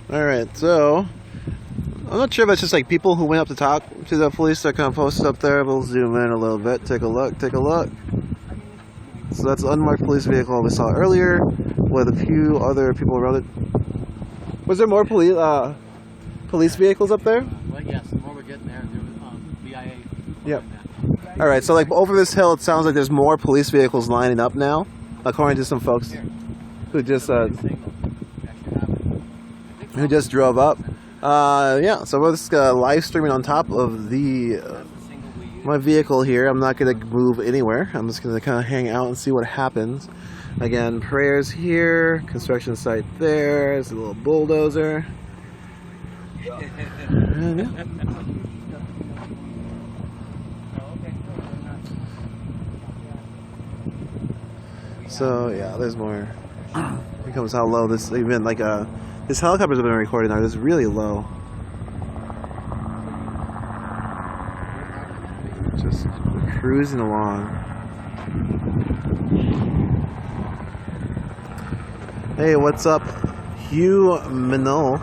Alright, so I'm not sure if it's just like people who went up to talk to the police that kind of posted up there. We'll zoom in a little bit. Take a look. Take a look. So that's an unmarked police vehicle we saw earlier with a few other people around it. Was there more police vehicles up there? Well, yes, the more we're getting there, BIA. Yep. Alright, so like over this hill, it sounds like there's more police vehicles lining up now, according to some folks who just drove up. Yeah, so we're just live streaming on top of my vehicle here. I'm not going to move anywhere. I'm just going to kind of hang out and see what happens. Again, prayers here, construction site there. There's a little bulldozer. And, yeah. So yeah, there's more. Here comes how low this even like this helicopter's been recording now. It's really low. Just cruising along. Hey, what's up, Hugh Minol?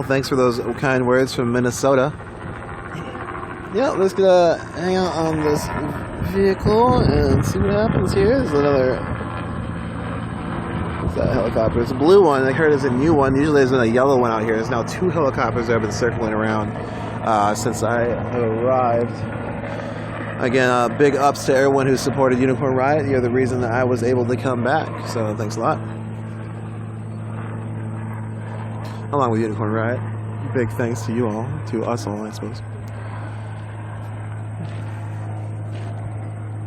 Thanks for those kind words from Minnesota. Yeah, let's hang out on this vehicle and see what happens here. There's another. That helicopter. It's a blue one. I heard it's a new one. Usually there's been a yellow one out here. There's now 2 helicopters that have been circling around since I arrived. Again, big ups to everyone who supported Unicorn Riot. You're the reason that I was able to come back. So thanks a lot. Along with Unicorn Riot. Big thanks to you all. To us all, I suppose.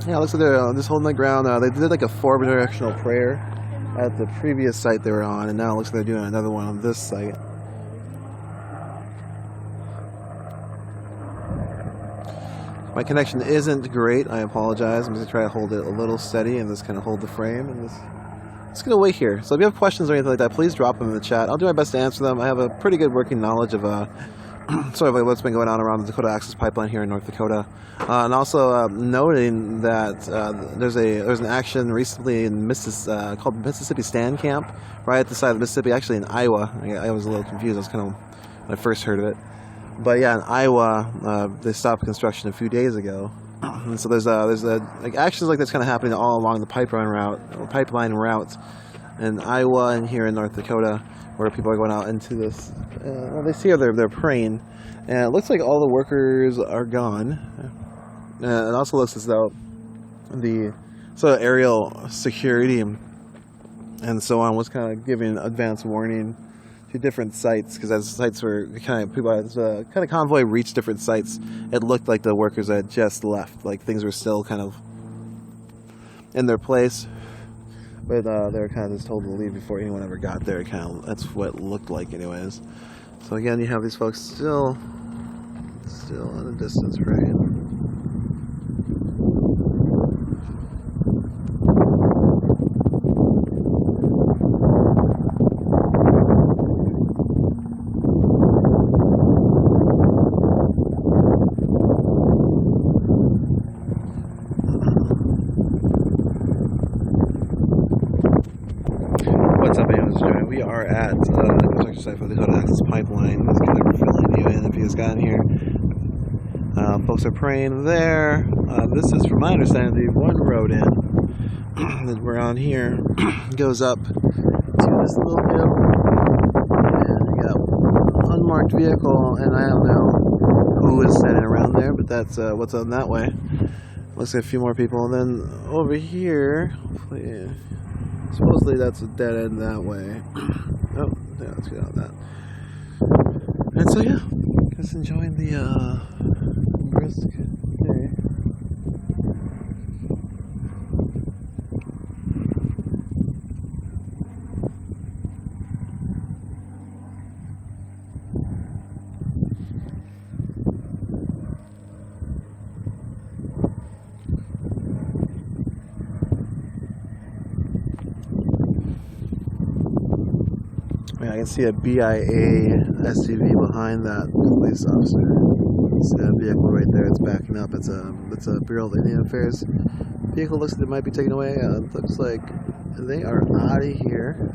Yeah, it looks like they're just holding the ground. They did like a 4-directional prayer at the previous site they were on, and now it looks like they're doing another one on this site. My connection isn't great. I apologize. I'm going to try to hold it a little steady and just kind of hold the frame. And just going to wait here. So if you have questions or anything like that, please drop them in the chat. I'll do my best to answer them. I have a pretty good working knowledge of sort of like what's been going on around the Dakota Access Pipeline here in North Dakota, and also noting that there's an action recently in called Mississippi Stand Camp, right at the side of Mississippi, actually in Iowa. I was a little confused. I was kind of when I first heard of it, but yeah, in Iowa they stopped construction a few days ago, and so there's like actions like that's kind of happening all along the pipeline route in Iowa and here in North Dakota, where people are going out into this. Well, they see they're praying, and it looks like all the workers are gone. It also looks as though the sort of aerial security and so on was kind of giving advance warning to different sites, because as sites were kind of convoy reached different sites, it looked like the workers had just left, like things were still kind of in their place. But they were kind of just told to leave before anyone ever got there. That's what it looked like, anyways. So again, you have these folks still in a distance, right? We are at the construction site for the Dakota Access Pipeline. Just kind of filling you in if you just got in here. Folks are praying there. This is, from my understanding, the one road in that we're on here goes up to this little hill. And we got an unmarked vehicle, and I don't know who is standing around there, but that's what's on that way. Looks like a few more people. And then over here, hopefully, supposedly that's a dead end that way. Oh, yeah, let's get on that. And so yeah, just enjoying the brisk day. Yeah, I can see a BIA SUV behind that police officer. It's that vehicle right there. It's backing up. It's a Bureau of Indian Affairs vehicle. Looks like it might be taken away. It looks like they are out of here.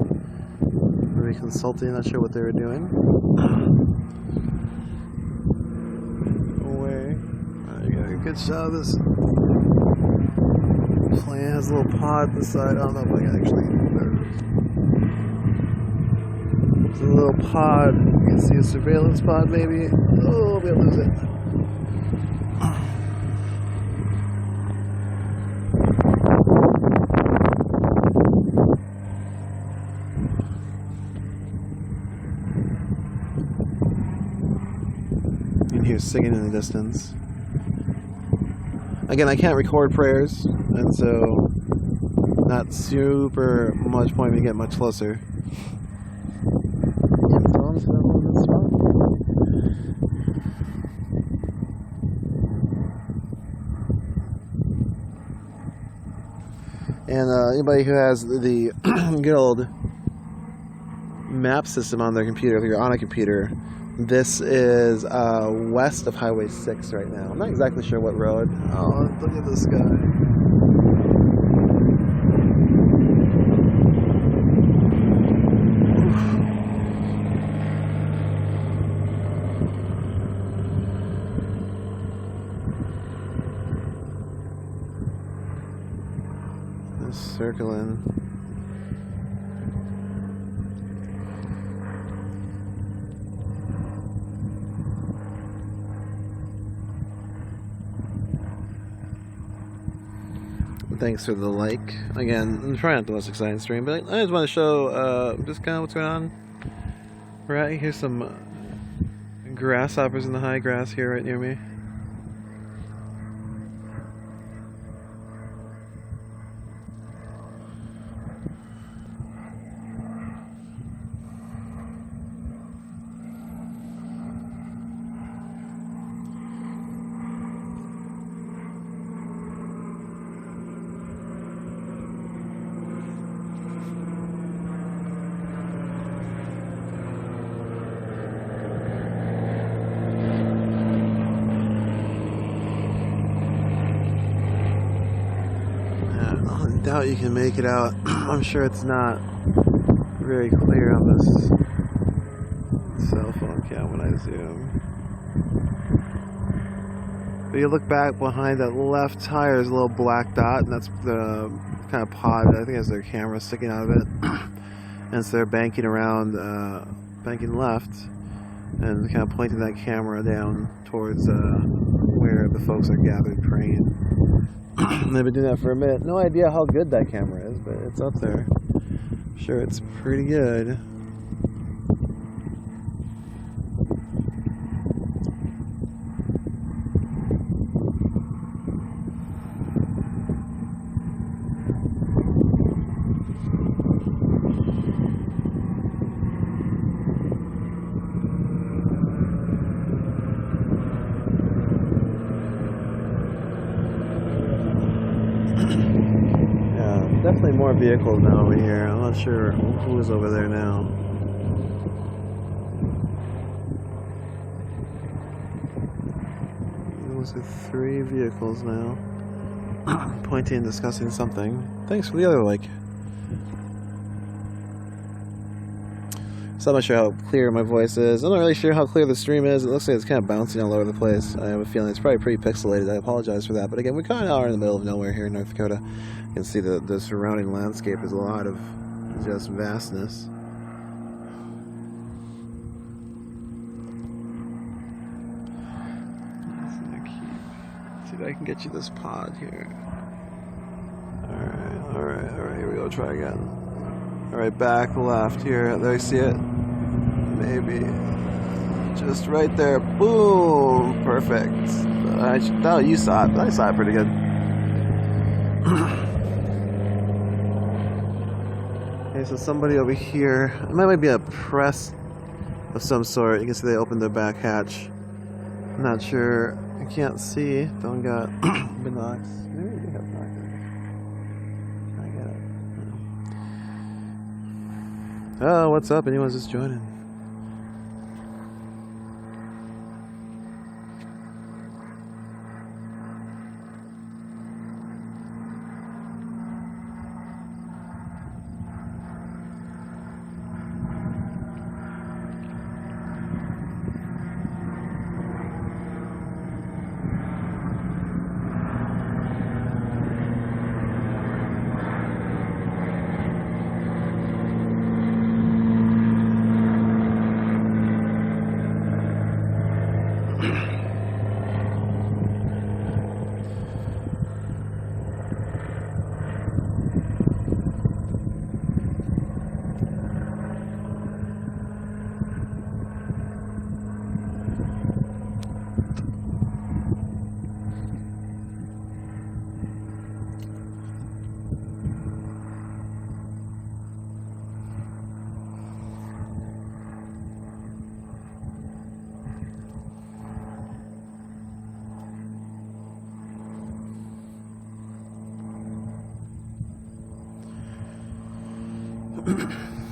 maybe consulting, not sure what they were doing. Away. Alright, you got a good shot of this. Plane has a little pod at the side. I don't know if I can actually. There's a little pod. You can see a surveillance pod, maybe. Oh, we'll lose it. You can hear singing in the distance. Again, I can't record prayers, and so not super much point me to get much closer. And anybody who has the good old map system on their computer, if you're on a computer, this is west of Highway 6 right now. I'm not exactly sure what road. Oh, look at this guy. Just circling. Thanks for the like. Again, I'm trying not the most exciting stream, but I just want to show just kind of what's going on. Right, here's some grasshoppers in the high grass here right near me. I doubt you can make it out. I'm sure it's not very clear on this cell phone cam when I zoom. But you look back behind that left tire, there's a little black dot, and that's the kind of pod. I think has their camera sticking out of it. And so they're banking around, banking left, and kind of pointing that camera down towards where the folks are gathered praying. They've been doing that for a minute. No idea how good that camera is, but it's up there. I'm sure it's pretty good. Definitely more vehicles now over here. I'm not sure who's over there now. Those are 3 vehicles now. Pointing and discussing something. Thanks for the other like. So I'm not sure how clear my voice is. I'm not really sure how clear the stream is. It looks like it's kind of bouncing all over the place. I have a feeling it's probably pretty pixelated. I apologize for that. But again, we kind of are in the middle of nowhere here in North Dakota. You can see the surrounding landscape is a lot of just vastness. Let's see if I can get you this pod here. Alright, here we go, try again. Alright, back left here. There, you see it? Maybe. Just right there. Boom! Perfect. No, you saw it. I saw it pretty good. Okay, so somebody over here. It might be a press of some sort. You can see they opened their back hatch. I'm not sure. I can't see. Don't got binocs. Maybe we do have binoculars. I got it. Oh, what's up? Anyone's just joining.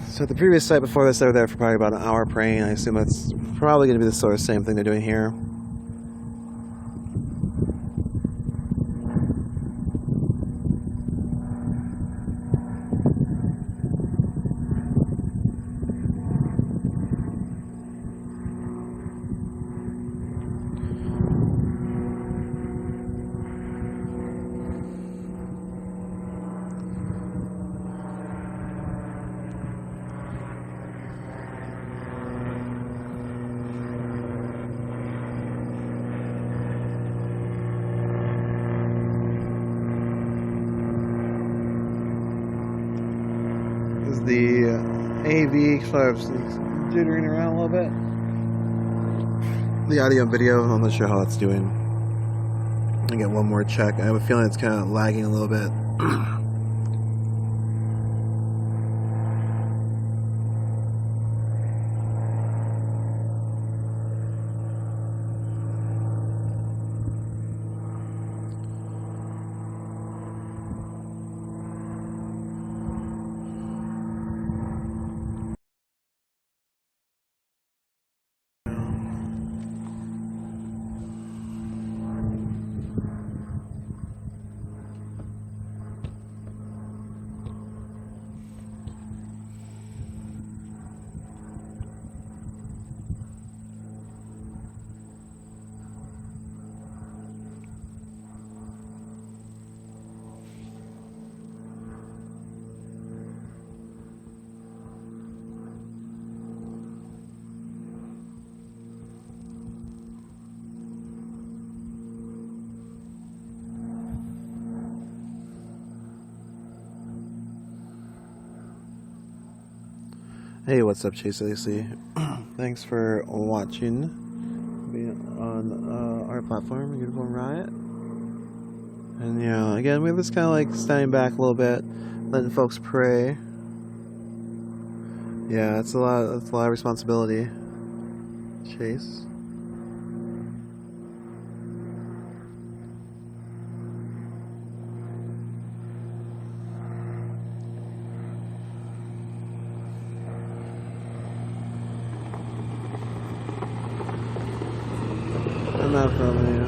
So the previous site before this, they were there for probably about an hour praying. I assume that's probably going to be the sort of same thing they're doing here. The AV sort of jittering around a little bit. The audio and video, I'm not sure how it's doing. I get one more check. I have a feeling it's kind of lagging a little bit. Hey, what's up, Chase AC? Thanks for watching on our platform, Uniform Riot. And yeah, again, we're just kind of like standing back a little bit, letting folks pray. Yeah, it's a lot. It's a lot of responsibility, Chase. I'm not filming you.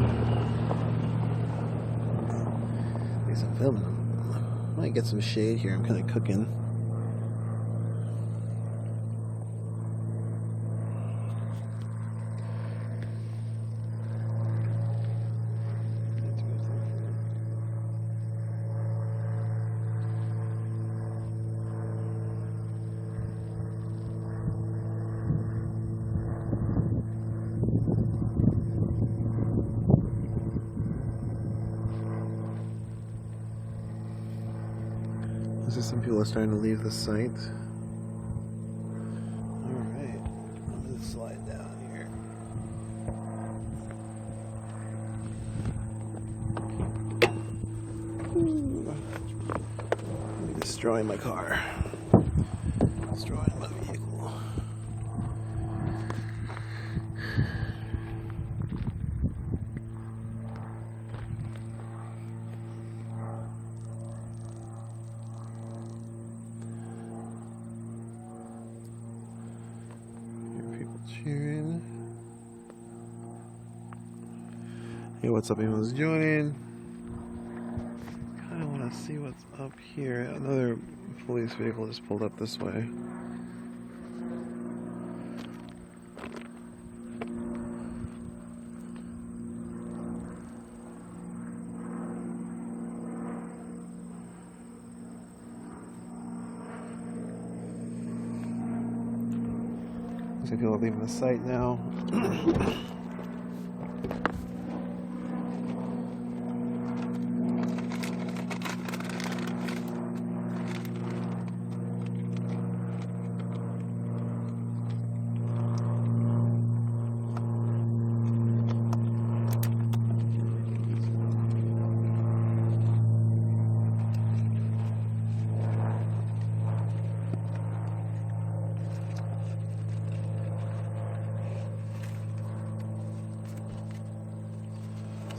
At least I'm filming. Might get some shade here. I'm kind of cooking. Some people are starting to leave the site. Alright, I'm gonna slide down here. I'm destroying my car. Destroying my vehicle. Cheering. Hey, what's up? Anyone's joining? Kind of want to see what's up here. Another police vehicle just pulled up this way. People are leaving the site now.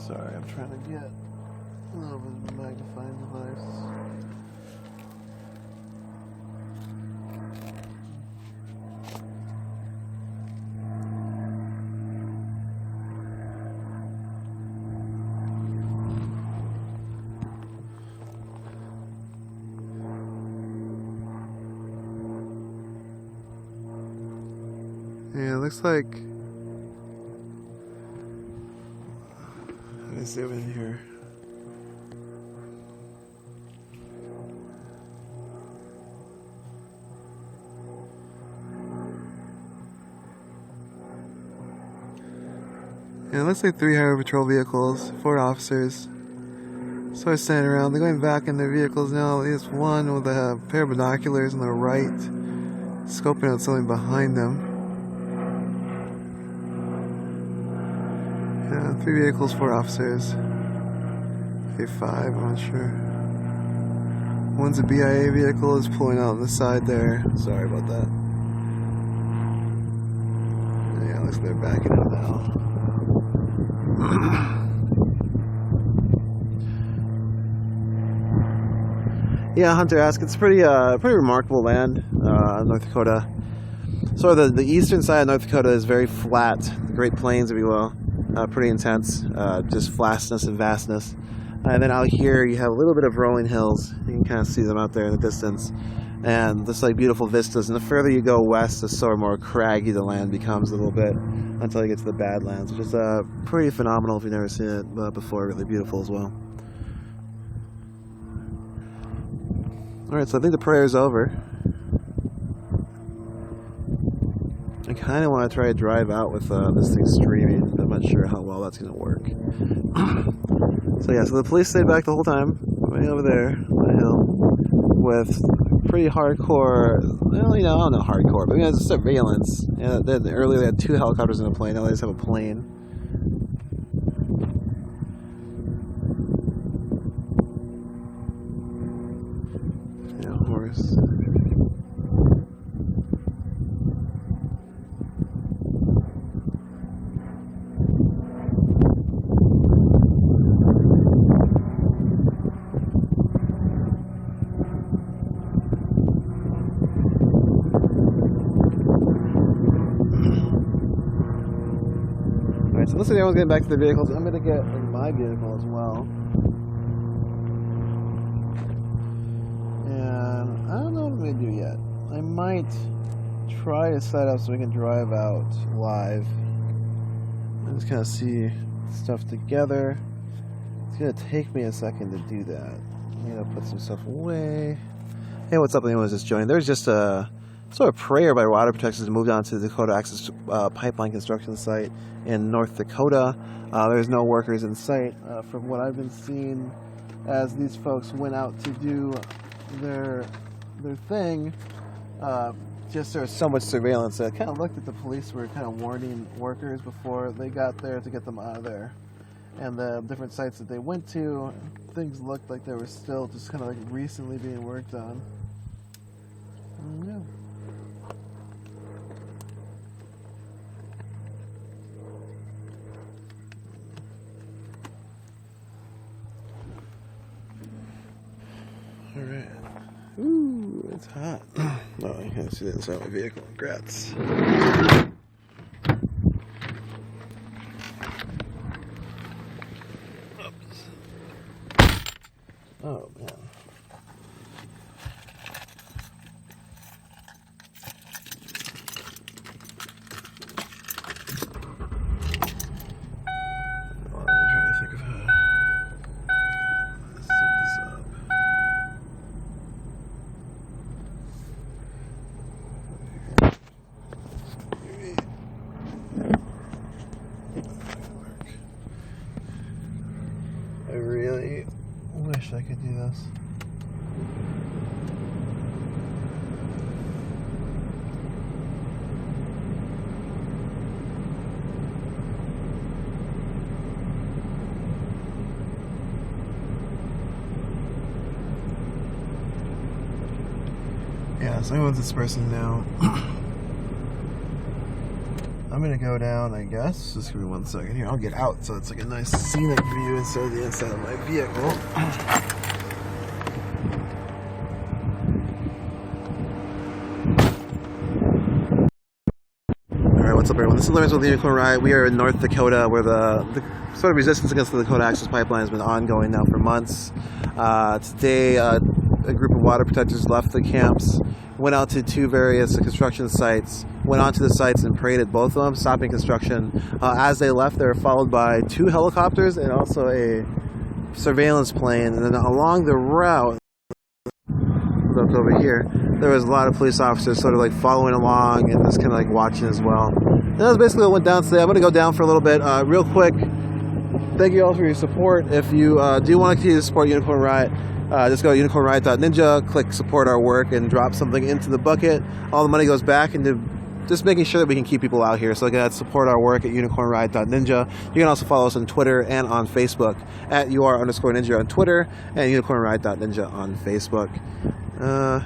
Sorry, I'm trying to get a little bit of a magnifying device. Yeah, it looks like... Let me zoom in here. Yeah, it looks like 3 highway patrol vehicles, 4 officers. Sort of standing around. They're going back in their vehicles now. There's one with a pair of binoculars on the right, scoping out something behind them. Yeah, 3 vehicles, 4 officers. Maybe 5, I'm not sure. One's a BIA vehicle, is pulling out on the side there. Sorry about that. Yeah, looks like they're backing up now. Yeah, Hunter asked. It's pretty remarkable land, North Dakota. Sort of the eastern side of North Dakota is very flat, the Great Plains, if you will. Pretty intense, just flatness and vastness. And then out here you have a little bit of rolling hills. You can kind of see them out there in the distance. And just like beautiful vistas. And the further you go west, the sort of more craggy the land becomes a little bit until you get to the Badlands, which is pretty phenomenal if you've never seen it before. Really beautiful as well. Alright, so I think the prayer is over. I kind of want to try to drive out with this thing streaming. I'm not sure how well that's going to work. So yeah, so the police stayed back the whole time, way over there on the hill, with pretty hardcore, well, you know, I don't know hardcore, but it's surveillance. Yeah, earlier they had 2 helicopters in a plane, now they just have a plane. Yeah, horse. So looks like everyone's getting back to their vehicles. I'm going to get in my vehicle as well. And I don't know what I'm going to do yet. I might try to set up so we can drive out live. And just kind of see stuff together. It's going to take me a second to do that. I'm going to put some stuff away. Hey, what's up? Anyone just joined? There's just a sort of prayer by water protectors to move on to the Dakota Access Pipeline construction site in North Dakota. There's no workers in sight from what I've been seeing as these folks went out to do their thing. Just there's so much surveillance. I kind of looked at the police were kind of warning workers before they got there to get them out of there. And the different sites that they went to, things looked like they were still just kind of like recently being worked on. Yeah. Alright. Ooh, it's hot. Oh, I can't see the inside of my vehicle. Congrats. Oops. Oh, man. I really wish I could do this. Yeah, so I'm with this person now. I'm gonna go down, I guess. Just give me 1 second here. I'll get out so it's like a nice scenic view instead of the inside of my vehicle. Alright, what's up everyone? This is Lawrence with the Unicorn Ride. We are in North Dakota where the sort of resistance against the Dakota Access Pipeline has been ongoing now for months. Today, a group of water protectors left the camps, went out to two various construction sites, went onto the sites and paraded both of them, stopping construction. As they left, they were followed by 2 helicopters and also a surveillance plane. And then along the route, look over here, there was a lot of police officers sort of like following along and just kind of like watching as well. And that's basically what went down today. I'm going to go down for a little bit. Real quick, thank you all for your support. If you do want to continue to support Unicorn Riot, just go to unicornriot.ninja, click support our work, and drop something into the bucket. All the money goes back into just making sure that we can keep people out here. So again, support our work at unicornriot.ninja. You can also follow us on Twitter and on Facebook at UR_ninja on Twitter and unicornriot.ninja on Facebook. Yeah,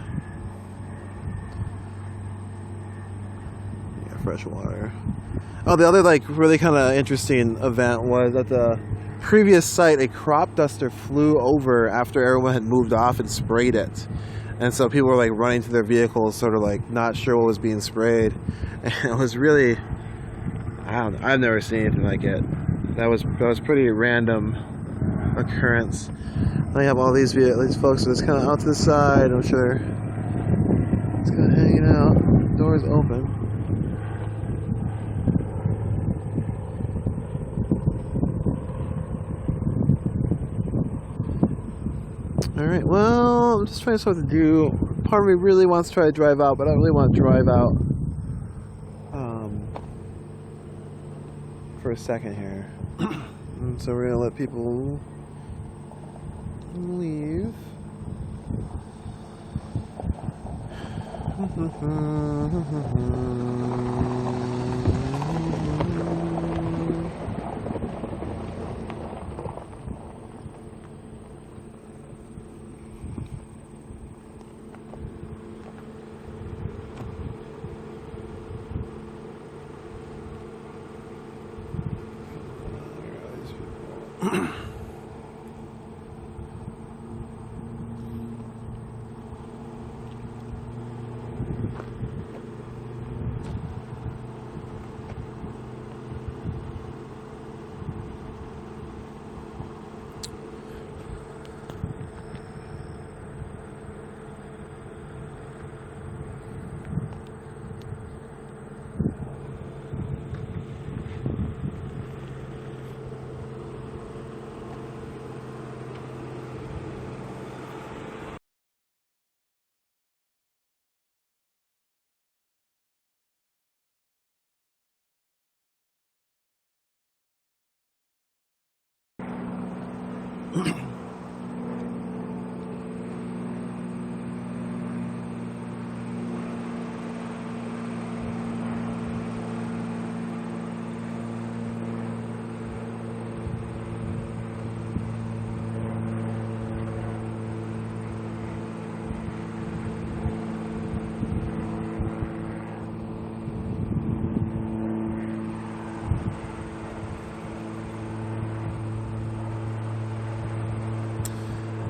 fresh water. Oh, the other like really kind of interesting event was at the previous site, a crop duster flew over after everyone had moved off and sprayed it. And so people were like running to their vehicles, sort of like not sure what was being sprayed. And it was really, I don't know, I've never seen anything like it. That was pretty random occurrence. I have all these folks just kind of out to the side, I'm sure. Just kind of hanging out, doors open. Alright, well, I'm just trying to sort of do. Part of me really wants to try to drive out, but I don't really want to drive out for a second here. And so we're going to let people leave.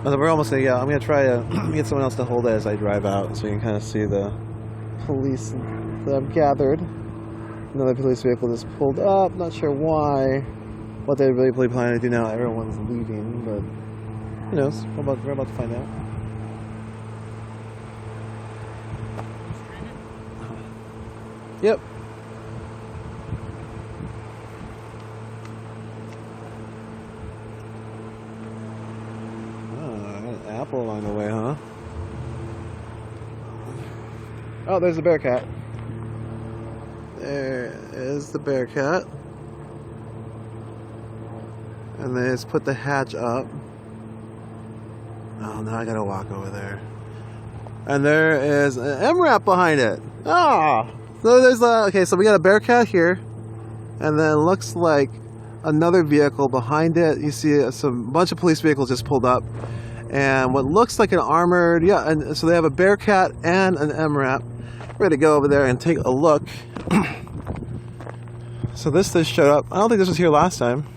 We're almost there. Yeah, I'm gonna try to get someone else to hold it as I drive out, so you can kind of see the police that I've gathered. Another police vehicle just pulled up. Not sure why. What they really planning to do now? Everyone's leaving, but who knows? We're about to find out. Yep. Apple along the way, huh? Oh, there's the Bearcat. There is the Bearcat. And they just put the hatch up. Oh, now I gotta walk over there. And there is an MRAP behind it. Ah! So there's okay, so we got a Bearcat here. And then it looks like another vehicle behind it. You see bunch of police vehicles just pulled up. And what looks like an armored, yeah, and so they have a Bearcat and an MRAP. Ready to go over there and take a look. So this showed up. I don't think this was here last time.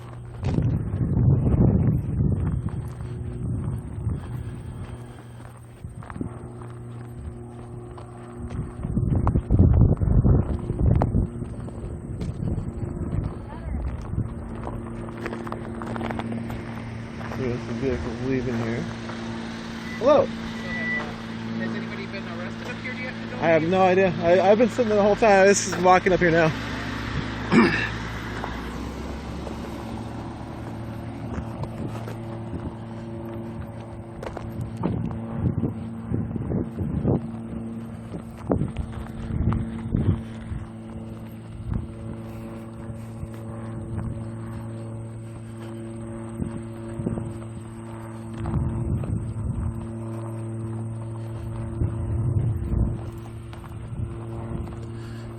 There's some vehicles leaving here. Hello. Has anybody been arrested up here yet? I have no idea. I've been sitting there the whole time. This is walking up here now.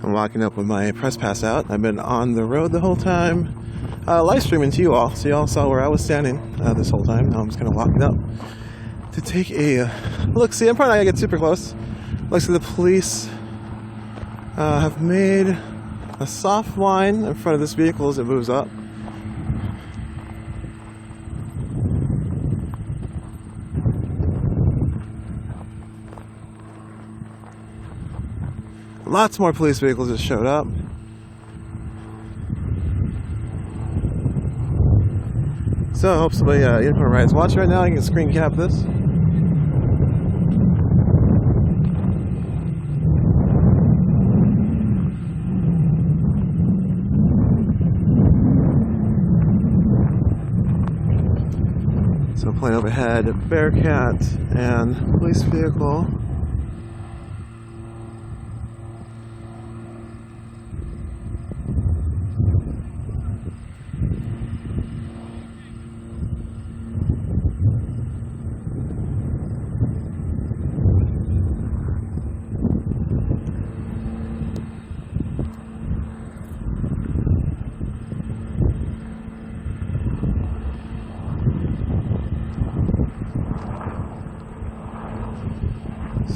I'm walking up with my press pass out. I've been on the road the whole time, live streaming to you all, so you all saw where I was standing this whole time. Now I'm just kind of walking up to take a look. See, I'm probably not gonna get super close. Looks like the police have made a soft line in front of this vehicle as it moves up. Lots more police vehicles just showed up. So I hope somebody Unicorn Ride's watching right now. I can screen cap this. So plane overhead, Bearcat and police vehicle.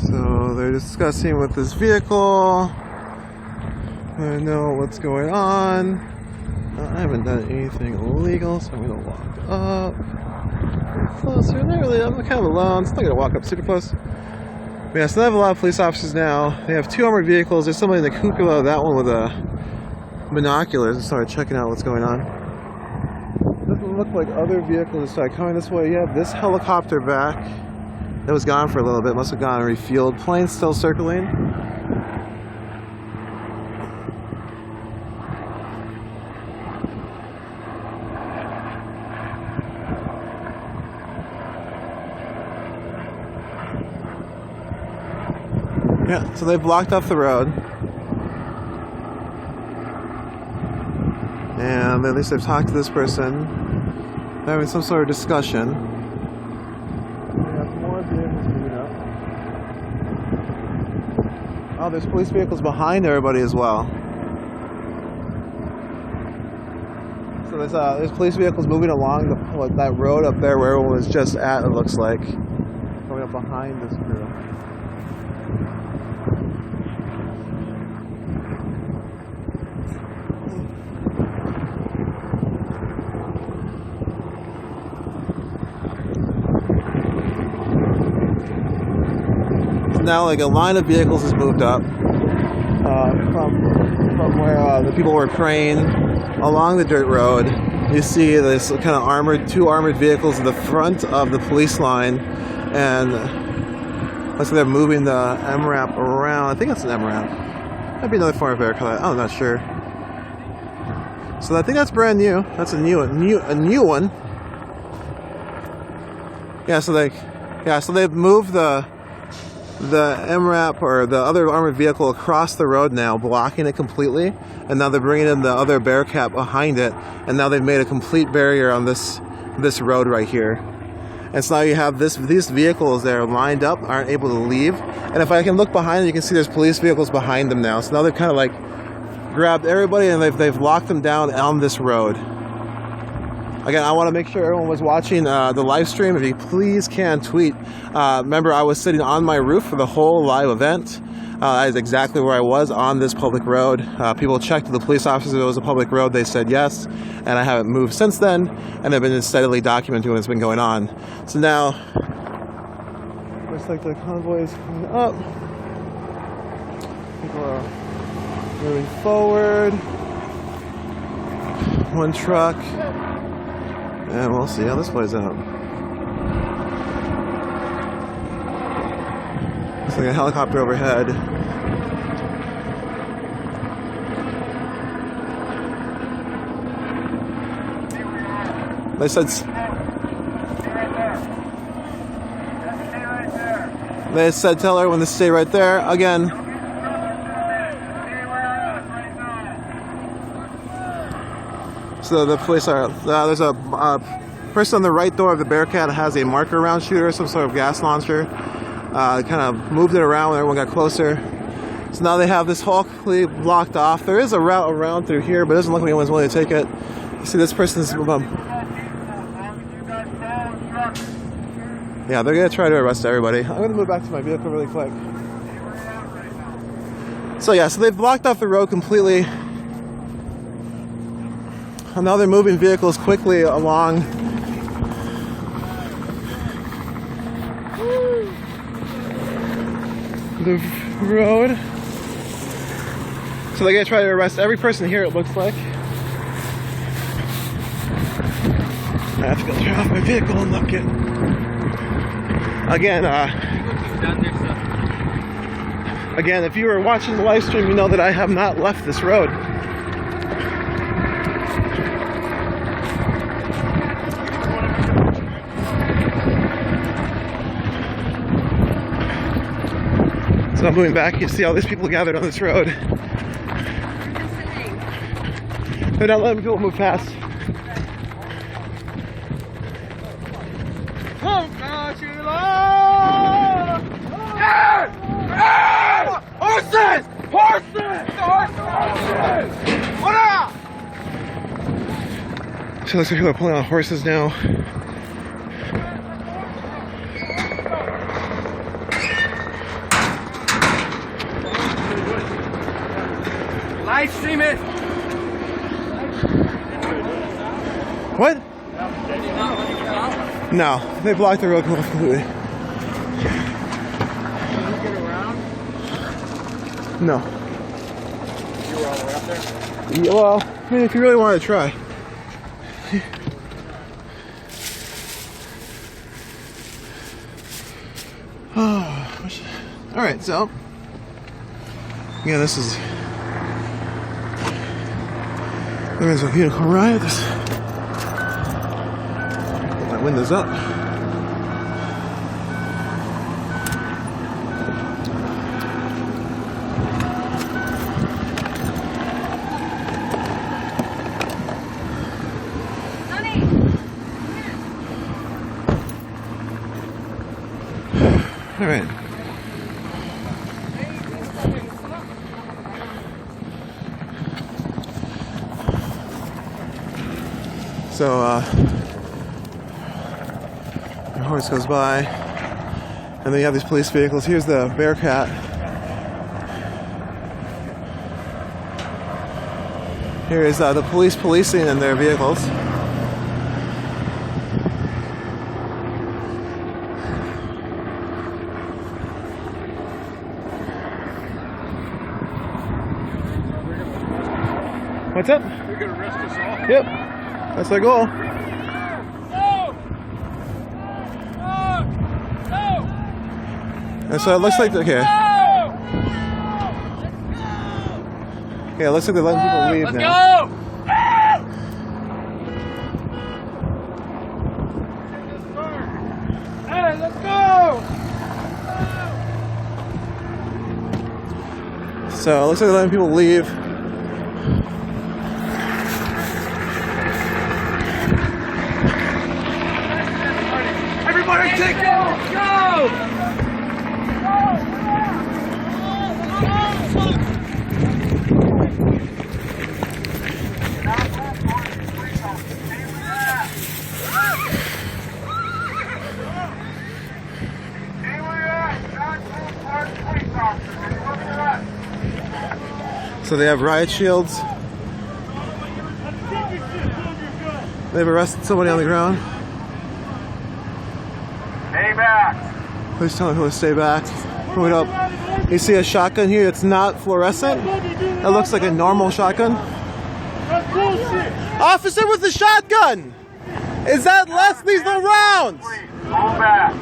So they're discussing with this vehicle. I know what's going on. I haven't done anything illegal, so I'm gonna walk up closer. Not really, I'm kind of alone, so I'm not gonna walk up super close. But yeah, so they have a lot of police officers now. They have 2 armored vehicles. There's somebody in the cupola, that one with binoculars, and started checking out what's going on. Doesn't look like other vehicles started coming this way. You have this helicopter back. It was gone for a little bit, must have gone and refueled. Planes still circling. Yeah, so they blocked off the road. And at least they've talked to this person. They're having some sort of discussion. Oh, there's police vehicles behind everybody as well. So there's police vehicles moving along that road up there where everyone was just at, it looks like. Coming up behind this crew. Now like a line of vehicles has moved up from where the people were praying along the dirt road. You see this kind of 2 armored vehicles in the front of the police line, and looks like they're moving the MRAP around. I think it's an MRAP. Might be another form of air color. I'm not sure. So I think that's brand new. That's a new one. Yeah. So they've moved the MRAP or the other armored vehicle across the road now, blocking it completely, and now they're bringing in the other Bearcat behind it, and now they've made a complete barrier on this road right here. And so now you have these vehicles that are lined up, aren't able to leave, and if I can look behind them, you can see there's police vehicles behind them now. So now they've kind of like grabbed everybody and they've locked them down on this road. Again, I want to make sure everyone was watching the live stream. If you please can tweet. Remember, I was sitting on my roof for the whole live event. That is exactly where I was, on this public road. People checked with the police officers if it was a public road. They said yes, and I haven't moved since then, and they've been steadily documenting what's been going on. So now, looks like the convoy is coming up. People are moving forward. One truck. And we'll see how this plays out. It's like a helicopter overhead. They said tell everyone to stay right there. Again. So the police are, there's a person on the right door of the Bearcat has a marker round shooter, some sort of gas launcher. Kind of moved it around when everyone got closer. So now they have this whole completely blocked off. There is a route around through here, but it doesn't look like anyone's willing to take it. You see this person's... yeah, they're going to try to arrest everybody. I'm going to move back to my vehicle really quick. So yeah, so they've blocked off the road completely. And now they're moving vehicles quickly along. The road. So they're going to try to arrest every person here, it looks like. I have to go turn off my vehicle and look it. Again, if you were watching the live stream, you know that I have not left this road. So I'm moving back. You see all these people gathered on this road. They're not letting people move past. Horses! Horses! What up? So it looks like people are pulling out horses now. Live stream it. What? No, they blocked the road completely. No. You were all the way up there? Yeah, well, I mean, if you really want to try. Alright, so. Yeah, this is. There's a unicorn riot. Put my windows up. All right. So, the horse goes by, and then you have these police vehicles. Here's the Bearcat. Here is the police policing in their vehicles. What's up? You're gonna arrest us all? Yep, that's our goal. No! No! And so it looks like, okay. Yeah, it looks like they're letting people leave now. Let's go! Hey, let's go! So it looks like they're letting people leave. Everybody take off! Go! So they have riot shields. They've arrested somebody on the ground. Stay back. Please tell me who to stay back. Move it up. You see a shotgun here that's not fluorescent? That looks like a normal shotgun. That's bullshit. Officer with the shotgun! Is that less lethal rounds? Go back.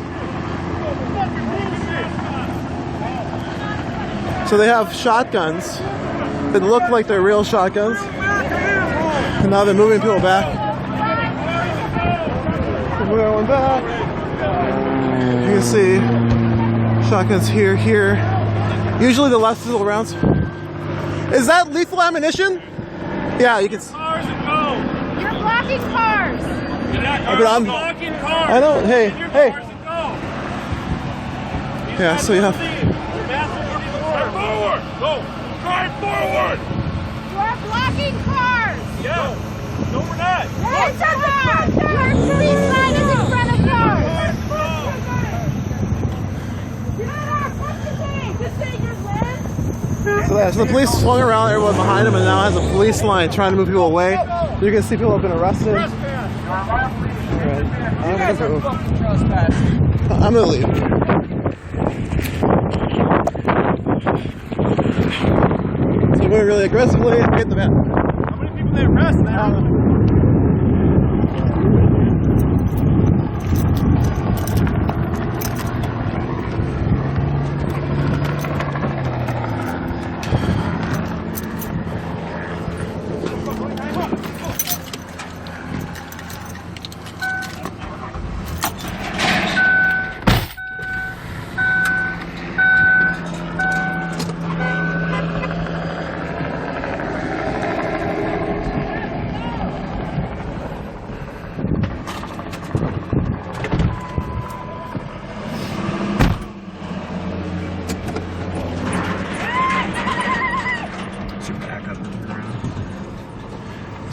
So they have shotguns that look like they're real shotguns. And now they're moving people back. Move everyone back. You can see shotguns here, here. Usually the less lethal rounds. Is that lethal ammunition? Yeah, you can. Cars and go. You're blocking cars. But I'm Blocking cars. I don't. Hey, Your hey. cars and go. Yeah. So you have. Drive forward. Go. Drive forward. You're blocking cars. Yeah. No, we're not. Yes, you're not. Your police line is in front of cars. What's the name? Just say your list. So, yeah, so the police swung around everyone behind him and now has a police line trying to move people away. You can see people have been arrested. Right. I'm gonna leave. So we're moving really aggressively. Get the van. How many people they arrest now?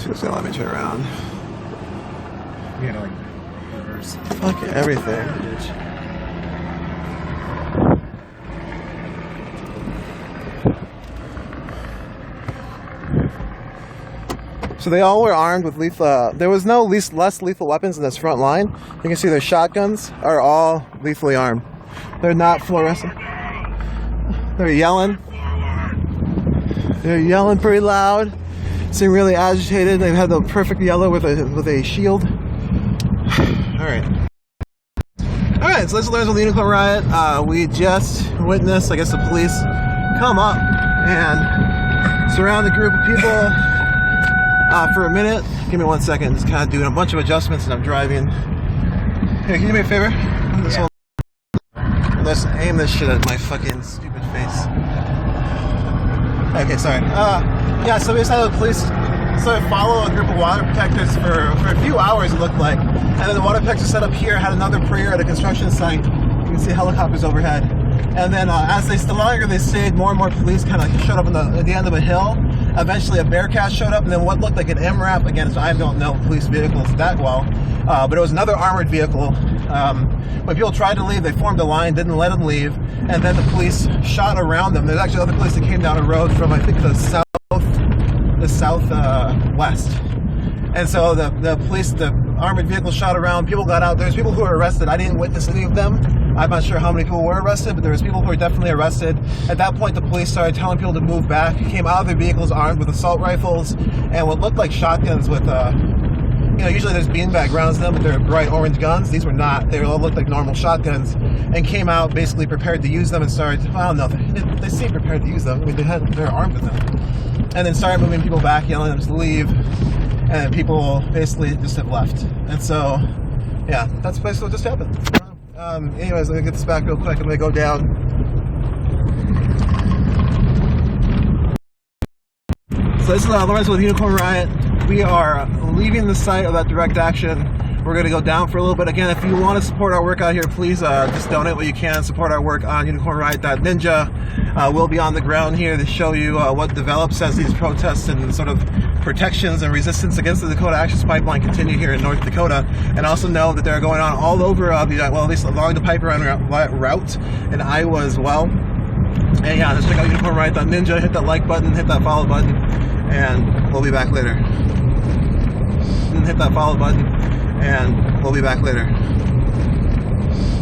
She's gonna let me turn around. You gotta like reverse. Fuck everything. So they all were armed with lethal. There was no less lethal weapons in this front line. You can see their shotguns are all lethally armed. They're not fluorescent. They're yelling. They're yelling pretty loud. Seem really agitated. They've had the perfect yellow with a shield. All right. All right. So let's learn from the Unicorn Riot. We just witnessed, I guess, the police come up and surround a group of people for a minute. Give me 1 second. Just kind of doing a bunch of adjustments, and I'm driving. Hey, can you do me a favor? Yeah. Let's aim this shit at my fucking stupid face. Okay, sorry. Yeah, so we just had the police sort of follow a group of water protectors for a few hours, it looked like. And then the water protector set up here had another prayer at a construction site. You can see helicopters overhead. And then as the longer they stayed, more and more police kind of showed up at the end of a hill. Eventually a Bearcat showed up, and then what looked like an MRAP. Again, so I don't know police vehicles that well. But it was another armored vehicle. When people tried to leave, they formed a line, didn't let them leave, and then the police shot around them. There's actually other police that came down a road from, I think, the southwest. And so the police, the armored vehicle shot around, people got out. There's people who were arrested. I didn't witness any of them. I'm not sure how many people were arrested, but there was people who were definitely arrested. At that point, the police started telling people to move back, came out of their vehicles armed with assault rifles and what looked like shotguns with, usually there's beanbag rounds in them, but they're bright orange guns. These were not. They all looked like normal shotguns, and came out basically prepared to use them and started, well, no, they seemed prepared to use them. I mean, they're armed with them. And then started moving people back, yelling at them to leave, and people basically just have left. And so, yeah, that's basically what just happened. Anyways, let me get this back real quick. I'm going to go down. So this is Lawrence with Unicorn Riot. We are leaving the site of that direct action. We're going to go down for a little bit. Again, if you want to support our work out here, please just donate what you can. Support our work on unicornriot.ninja. We'll be on the ground here to show you what develops as these protests and sort of protections and resistance against the Dakota Access Pipeline continue here in North Dakota. And also know that they're going on all over, well, at least along the pipeline route in Iowa as well. And yeah, just check out unicornriot.ninja. Hit that like button, hit that follow button, and we'll be back later. Hit that follow button, and we'll be back later.